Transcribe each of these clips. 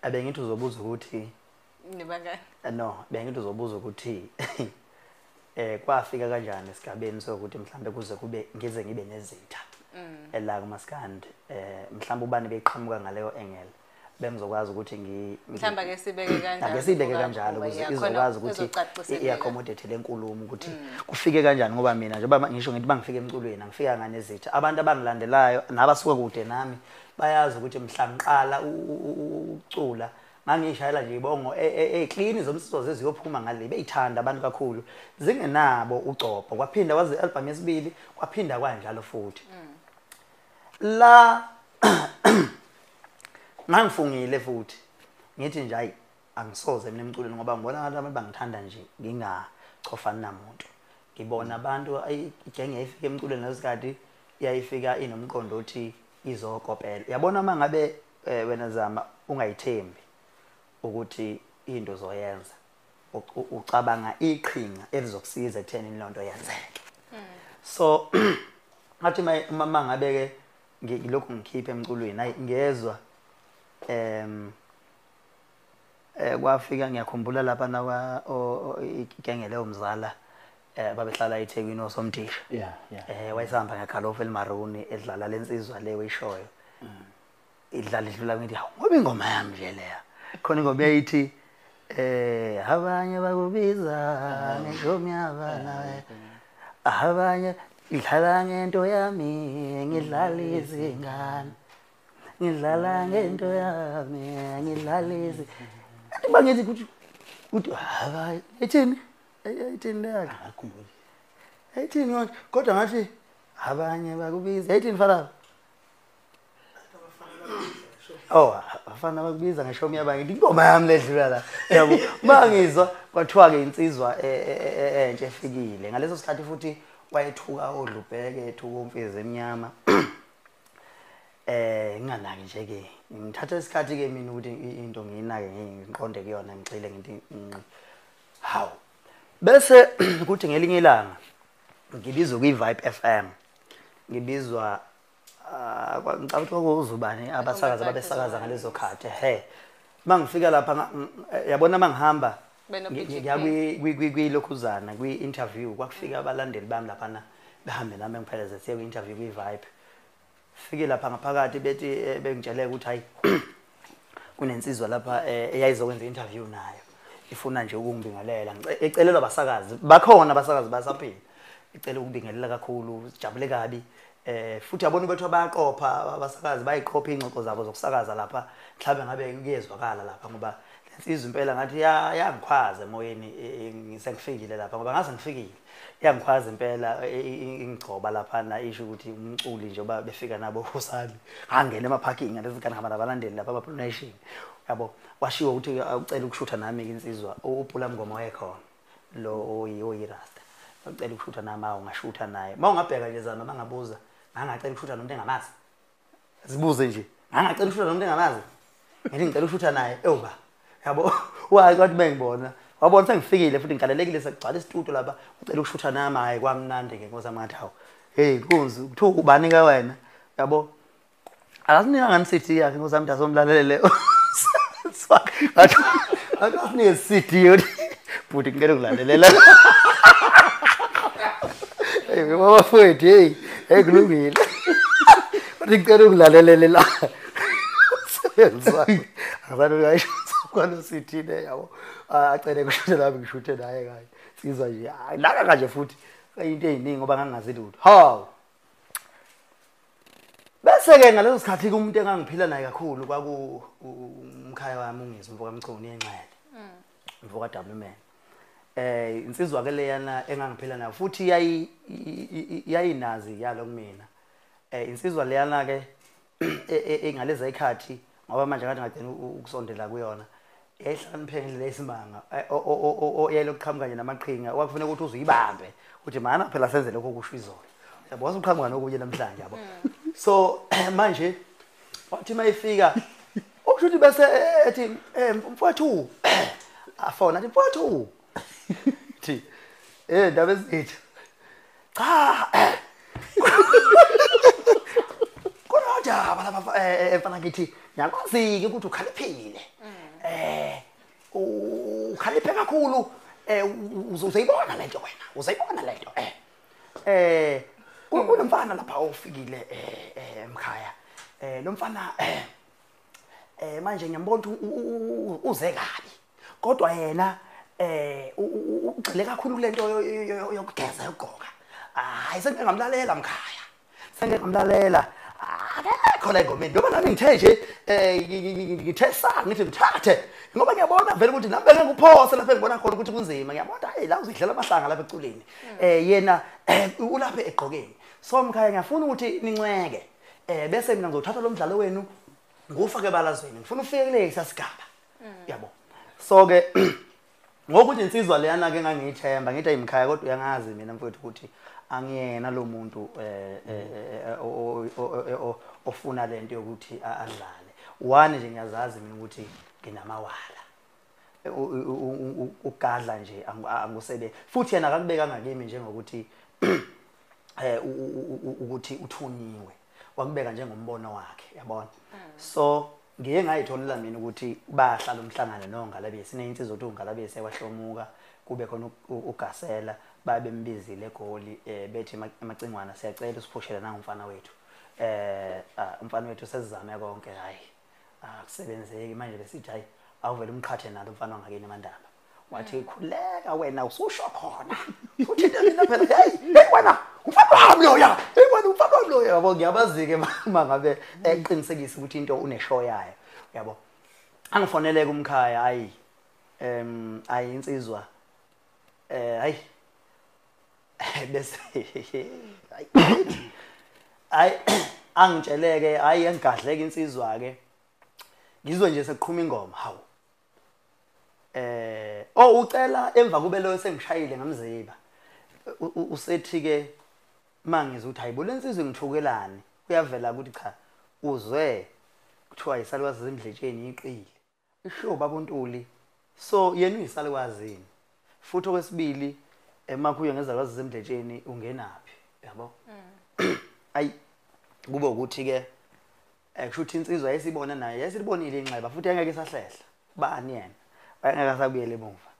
Abengithi uzobuza ukuthi nibangani no bengithi uzobuza ukuthi kwafika kanjani esigabeni sokuthi mhlambe kuze kube ngize ngibe nezitha la kuMaskandi mhlambe ubani beqhamuka ngaleyo engel bengizokwazi ukuthi mhlamba ke sibeke kanjalo ake sibeke kanjalo ukuze izokwazi ukuthi i-accommodate lenkulumo ukuthi kufike kanjani ngoba mina nje ngisho ngithi bangifika emculweni angifika nganezitha abantu abangilandelayo nabasuka kude nami bayazi ukuthi mhlanqala ucula ngangishayela nje ibongo eclean zomsizo zeziyophuma ngale beyithanda abantu kakhulu zingenabo ucopho kwaphinda wazi album yesibili kwaphinda kanjalo futhi la ngangifungile futhi ngithi nje hayi angisoze mina emculweni ngoba ngibona abantu bangithanda nje ngingachofani namuntu ngibona abantu igenge yayifika emculweni lesikhathi iyayifika inomqondo othi izokopela yabona mangabe wena zama ungayithembi ukuthi into zoyenza ucabanga iqhinga elizokusiza ekutheni lonto yenzeke so ngathi mama ngabe ke ngilokhu ngikhipha emculweni hayi ngezwe kwafika ngiyakhumbula lapha nawa igenge leyo mzala babehlala eThekwini osomthisha wayesahamba ngegalofu elimaruni edlala lensizwa leyo eyishoyo idlala idlula ngithi ngoba ingoma yami nje leya khona ingoma yayithi abanye bakubiza ngeshomyaba nawe abanye idlala ngento yami ngidlala izingane ngidlala ngento yami ngidlala izi bangithi ukuthi hayi ethini yakhe akukhumbuli ethini yonke kodwa ngathi abanye bakubiza ethini fana afana bakubiza ngeshomi yabangi ingoma yami ledlula la yabo bangizwa kwathiwa ke insizwa entshe efikile ngaleso sikhathi futhi wayethuka odlubheke ethuka umfizi emnyama nginganaki nje ke ngithatha isikhathi ke mina ukuthi into nginake ngiqonde kuyona ngicile ngithi hawu bese kuthi ngelinye ilanga ngibizwa kwi-Vibe FM ngibizwa ngicabanga ukuthi uzubani abasakaza babesakaza ngalezo khathi mangifika lapha yabona mangihamba ngiya kwi-Khuzani kwi-interview kwakufika abalandeli bami lapha behambe nami ngipheleze siye kwi-interview kwi-Vibe fike lapha ngaphakathi bethi bengitsheleke ukuthi hayi kunensizwa lapha eyayizokwenza interview nayo ifuna nje ukungibingelela ecelelwa abasakazi bakhona abasakazi basaphila icela ukubingelela kakhulu sijabule kabi futhi yabona bethu bayaqopha abasakazi bayiqopha ingxoxo zabo zokusakaza lapha mhlawumbe ngabe ngiyezwakala lapha ngoba lensizwa impela ngathi yangikhwaza emoyeni ngisengifikile lapha ngoba ngaze ngifikile yangikhwaza impela ingigcoba lapha na isho ukuthi umculi nje oba befika nabo Khuzani angena emaparking ngalezikhathi ngaba nabalandeli lapha abapronation yabo washiwa ukuthi ucela ukushutha nami insizwa uphula mngoma wayekhona lo oyirasta ucela ukushutha nami ungashutha naye mawungabheka nje zana mangabuza ngangacela ukushutha nomuntu engamazi zibuze nje ngangacela ukushutha nomuntu engamazi ngithi ngicela ukushutha naye ewuba yabo wayi kwathi bengibona wabona sengifikile futhi ngikalelekile sekugcwala isitudio lapha ucela ukushutha nami hayi kwamnandi ke ngoza ngathi hawo hey Nkunzi kuthiwa ubani ka wena yabo akasinika ngani city yakhe ngozami ndazomlalele akasinike city yona futhi ngeke ngilalelela hey mama futhi hey kulungile futhi ngeke ngilalelela la senzani abantu bayisho kwalo city le yabo acele kushuthe nami ngishuthe naye kayi sizwa nje la kanje futhi into eziningi ngoba ngangazi lutho hawo bese ke ngaleso sikhathi kumuntu engangiphila naye kakhulu kwaku umkhaya wami ungizwe mvuka Mchunu yenxele mvuka WMan insizwa ke leyana engangiphila nayo futhi yayinazi yalo kumina insizwa leyana ke engaleza ikhathi ngoba manje ngathi ngagcina ukusondela kuyona yayihlaniphele lesimanga oyelokuqhamuka nje namaqhinga kwakufanele ukuthi uzuyibambe uthi mana phela senze lokho kusho izolo yabo wasuqhamuka nokunye namhlanje yabo so manje wathi mayifika ukushuthi bese ethi mfowethu afona athi mfowethu thi ndaba ezithi cha kodwa lapha mfana ngithi ngiyakwazi-ke ukuthi ukhaliphile ukhaliphe kakhulu uzayibona lento wena uzayibona lento kunomfana lapha ofikile Umkhaya lo mfana manje ngiyambona ukuthi uze kabi kodwa yena ugcile kakhulu kulento yokugeza yokugqoka hayi sengike ngamlalela Umkhaya sengike ngamlalela akekho la engomeni ngoba nami ngithe nje ngithe sanga ngithi ngithathe ngoba ngiyabona vele ukuthi nami beke nguphose lapha engibona khona ukuthi kunzima ngiyabona hey la uzidlela amahlanga lapha eculeni yena ulapha egqokeni so Umkhaya ngiyafuna ukuthi nincweke bese mina ngizothatha lo mdlalo wenu ngufake ebalazweni ngifuna ufike kule sasigaba yabo so ke ngokuthi insizwa leyana ke ngangiyithemba ngithi ayimkhaya kodwa uyangazi mina mfowethu ukuthi angiyena lo muntu ofuna lento yokuthi adlale one nje ngiyazazi mina ukuthi nginamawala ugadla nje angusebe futhi yena akakubeka ngakimi njengokuthi ukuthi uthunyiwe wakubeka njengombono wakhe yabona so ngiye ngayitholela mina ukuthi bahlala umhlangano noNgalabe sineinsizwa ukuthi uNgalabe sewahlomuka kube khona ugasela babe mbizile egoli bethi emacingwana siyacela usiphushele nangumfana wethu umfana wethu sesizame konke hayi akusebenzeki manje besithi hayi awuvele umqhathe nalo umfana wangakini eMandaba wathi khuleka wena ususho khona uthi mina phela hey wena umfana wami loya hey wena umfana wami loya yabo ngiyabazi-ke uma ngabe eqinisekisa ukuthi into uneshow yayo yabo angifoneleke Umkhaya hayi insizwa hayi bese hayi angitsheleke hayi engigadleke insizwa ke ngizwe nje sekuqhuma ingoma hawu ucela emva kube lo sengishayile ngamziba usethi ke mangizwe ukuthi hayibo lensizwe ngithukelani uyavela ukuthi cha uzwe kuthiwa yisalwazi zemdletsheni iqile isho babontuli so yena uyisalwazini futhi okwesibili emakuye ngezalwazi zemdletsheni ungenapi yabo ayi kube ukuthi ke kushuthi insizwa yesibona naye yesibonile inxeba futhi angeke isahlehla bani yena angeke asabuyele emuva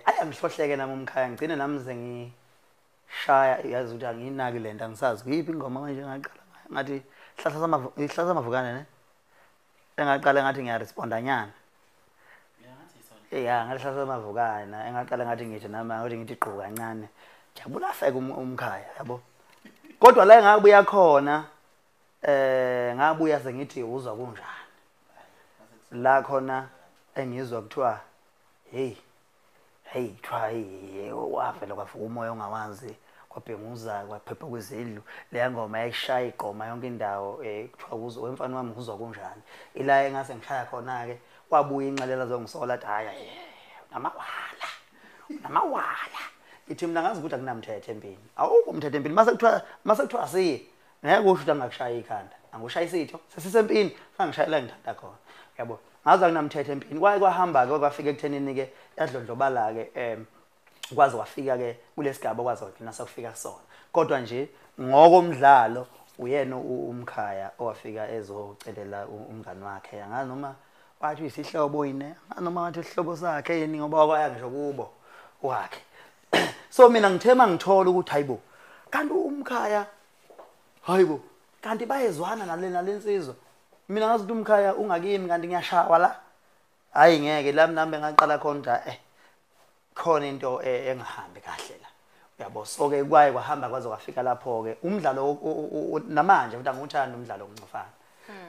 ayangihlohleke nami Umkhaya ngicine nami zengishaya yazi ukuthi anginaki lento angisazi kuyiphi ingoma manje ngaqala ngathi ihlahla samavukane ne engaqala ngathi ngiyaresponda nyana ngalihlahla samavukane engaqala ngathi ngithi nami ukuthi ngithi gqoka kancane jabula feke Umkhaya yabo kodwa la engabuya khona ngabuya sengithi uzwa kunjani la khona engizwa kuthiwa hey try wavela kwavuka umoya ongawazi kwabhenguza kwaphepha kwezidlu leya ngoma yayishaya igqoma yonke indawo kuthiwa kuzo wemfana wami uzwa kunjani ila engase ngishaya khona ke wabuya inxalela zongisola athi hayi namawala ithi mina ngazi ukuthi akunamthetho empini awukho umthetho empini mase kuthiwa siye ngeke kusho ukuthi angikushaya ikhanda angushaya isitho sesisempini angishayela ngithanda khona yabo ngazi akunamthetho empini kwahamba ke kwafika ekuthenini ke yadlondlobala ke kwaze wafika ke kulesigaba kwaze wagcina sekufika kusona kodwa nje ngokomdlalo uyena Umkhaya owafika ezocelela umngani wakhe angazi noma wathi isihlobo yini noma wathi isihlobo sakhe yini ngoba kwaya ngisho kubo wakhe so mina ngithema ngithola ukuthi hayibo kanti Umkhaya hayibo kanti bayezwana nalensizwa mina ngazi ukuthi Umkhaya ungakimi kanti ngiyashawa la hayi ngeke lami nami ngaqala khona khona into engahambi kahle la uyabo so ke kwaye kwahamba kwaze kwafika lapho ke umdlalo namanje futhi angikuthanda umdlalo wokuncofana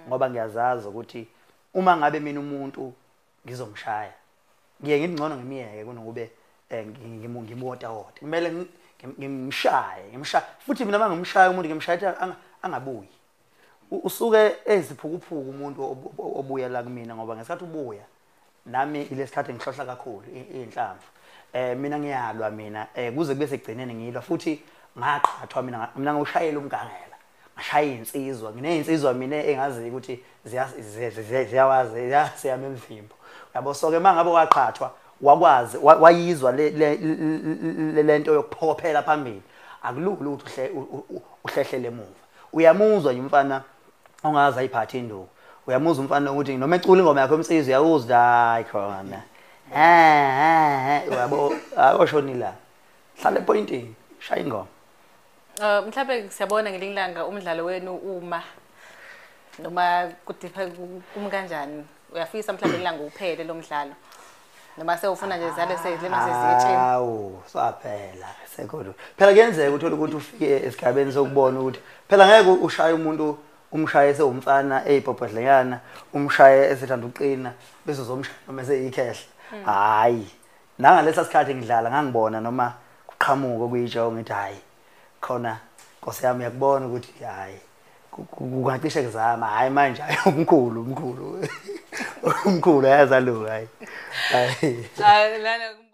ngoba ngiyazazi ukuthi uma ngabe mina umuntu ngizomshaya ngiye ngingcono ngimiyeke kunokube ngimota wota kumele ngimshaye futhi mina mangimshaya umuntu ngimshaya angabuyi usuke eziphukuphuku umuntu obuya la kumina ngoba ngesikhathi ubuya nami ilesikhathi ngihlohla kakhulu inhlamvu mina ngiyalwa mina kuze kube sekugcineni ngilwa futhi ngaqhathwa mina ngoshayela umgangela ngashaya insizwa nginezinsizwa mina engazi ukuthi ziyawazi yasiyama emvimbo yabo so ke mangabe waqhathwa wakwazi wayizwa lento yokuphokophela phambili akulula ukuthi uhlehlele emuva uyamuzwa umfana ongazi ayiphathe induku uyamuzwa umfana ukuthi noma ecula ingoma yakho emsizwe uyawuzwa hayi khona uyabo akoshonila hlala epointini shaya ingoma. Mhlawumbe siyabona ngelinye ilanga umdlalo wenu uma noma kudipha kanjani uyafisa mhlawumbe ilanga uphele lo mdlalo noma sewufuna nje zale sezilema sezitsheni. Hawu saphela sekho phela kuyenzeka uthola ukuthi ufike esigabeni sokubona ukuthi phela ngeke ushaye umuntu umshaye sewumfana eyibhobhodleyana umshaye esethanda uqina bese uzomshaya noma eseyikhehle. Hayi nangalesa sikhathi ngidlala ngangibona noma kuqhamuka kuyitsho ngithi hayi khona Nkosi yami yakubona ukuthi hayi kungacishe kuzama hayi manje umkhulu umkhulu ayazaluka hayi. Hayi lana